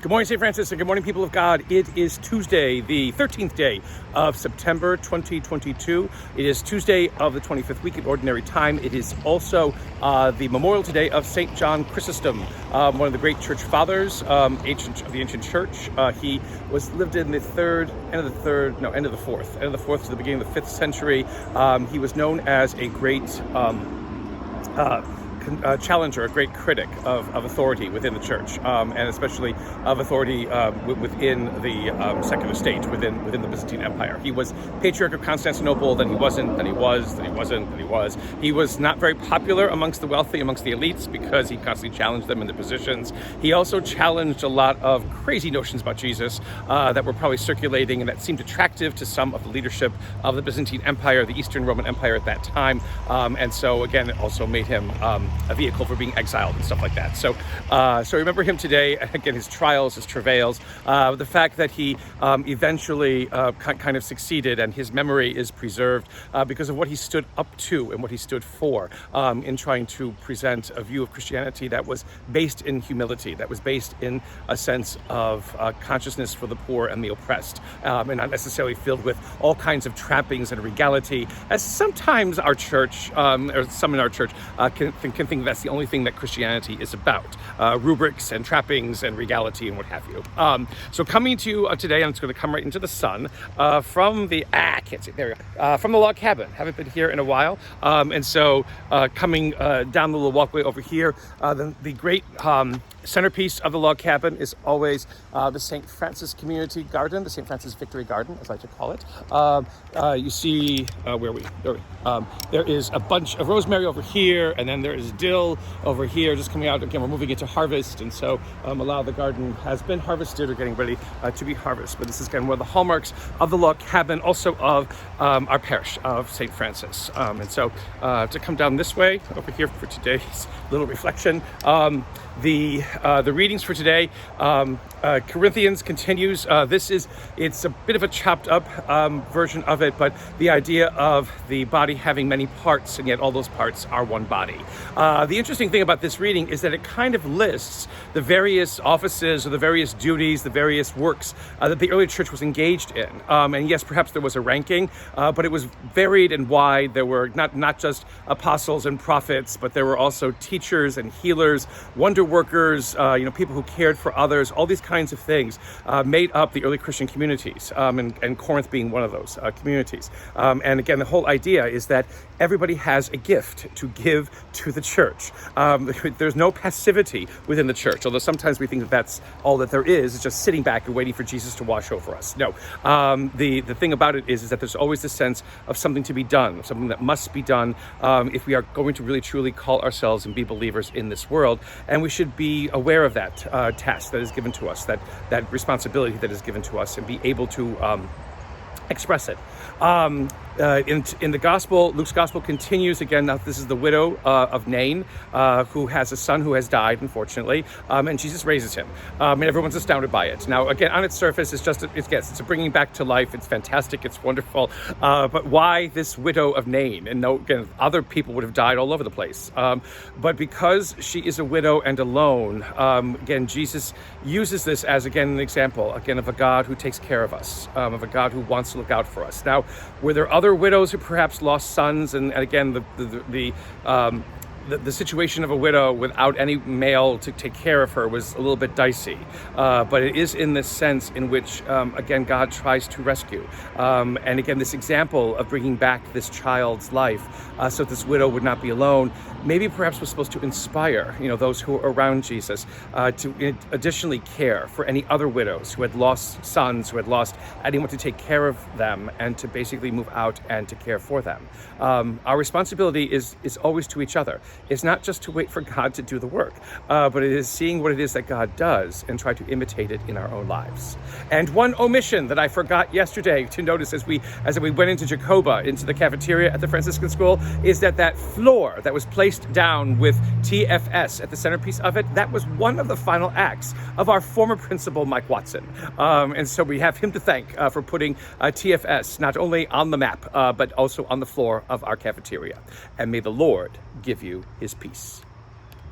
Good morning, St. Francis, and good morning, people of God. It is Tuesday, the 13th day of September 2022. It is Tuesday of the 25th week in Ordinary Time. It is also the memorial today of St. John Chrysostom, one of the great church fathers of the ancient church. He lived in the end of the fourth to the beginning of the 5th century. He was known as a great challenger, a great critic of authority within the church, and especially of authority within the secular state, within the Byzantine Empire. He was Patriarch of Constantinople, then he wasn't, then he was, then he wasn't, then he was. He was not very popular amongst the wealthy, amongst the elites, because he constantly challenged them in their positions. He also challenged a lot of crazy notions about Jesus that were probably circulating and that seemed attractive to some of the leadership of the Byzantine Empire, the Eastern Roman Empire at that time. And so again, it also made him a vehicle for being exiled and stuff like that. So remember him today. Again, his trials, his travails, the fact that he eventually kind of succeeded, and his memory is preserved because of what he stood up to and what he stood for in trying to present a view of Christianity that was based in humility, that was based in a sense of consciousness for the poor and the oppressed, and not necessarily filled with all kinds of trappings and regality, as sometimes our church, or some in our church, can think that's the only thing that Christianity is about, rubrics and trappings and regality and what have you. So coming to you today, I'm just going to come right into the sun from the from the log cabin. Haven't been here in a while, and so coming down the little walkway over here, the great centerpiece of the log cabin is always the St. Francis Community Garden, the St. Francis Victory Garden, as I like to call it. You see, there is a bunch of rosemary over here, and then there is dill over here, just coming out. Again, we're moving into harvest, and so a lot of the garden has been harvested or getting ready to be harvested. But this is, again, one of the hallmarks of the log cabin, also of our parish of St. Francis. And so to come down this way over here for today's little reflection, the readings for today, Corinthians continues. It's a bit of a chopped up version of it, but the idea of the body having many parts, and yet all those parts are one body. The interesting thing about this reading is that it kind of lists the various offices or the various duties, the various works that the early church was engaged in. And yes, perhaps there was a ranking, but it was varied and wide. There were not just apostles and prophets, but there were also teachers and healers, wonder workers, people who cared for others. All these kinds of things made up the early Christian communities, and Corinth being one of those communities. And again, the whole idea is that everybody has a gift to give to the church. There's no passivity within the church, although sometimes we think that that's all that there is just sitting back and waiting for Jesus to wash over us. No, the thing about it is that there's always this sense of something to be done, something that must be done if we are going to really truly call ourselves and be believers in this world. And we should be aware of that task that is given to us, that responsibility that is given to us, and be able to express it. In the gospel, Luke's gospel continues again. Now, this is the widow of Nain, who has a son who has died, unfortunately, and Jesus raises him, and everyone's astounded by it. Now, again, on its surface, it's a bringing back to life. It's fantastic. It's wonderful. But why this widow of Nain? And no, again, other people would have died all over the place. But because she is a widow and alone, again, Jesus uses this as, again, an example, again, of a God who takes care of us, of a God who wants to look out for us. Now, were there other widows who perhaps lost sons, and again, the situation of a widow without any male to take care of her was a little bit dicey, but it is in this sense in which, again, God tries to rescue. And again, this example of bringing back this child's life so this widow would not be alone, maybe perhaps was supposed to inspire, those who are around Jesus to additionally care for any other widows who had lost sons, who had lost anyone to take care of them, and to basically move out and to care for them. Our responsibility is always to each other. It's not just to wait for God to do the work, but it is seeing what it is that God does and try to imitate it in our own lives. And one omission that I forgot yesterday to notice as we went into Jacoba, into the cafeteria at the Franciscan school, is that floor that was placed down with TFS at the centerpiece of it, that was one of the final acts of our former principal, Mike Watson. And so we have him to thank for putting TFS not only on the map, but also on the floor of our cafeteria. And may the Lord give you his peace.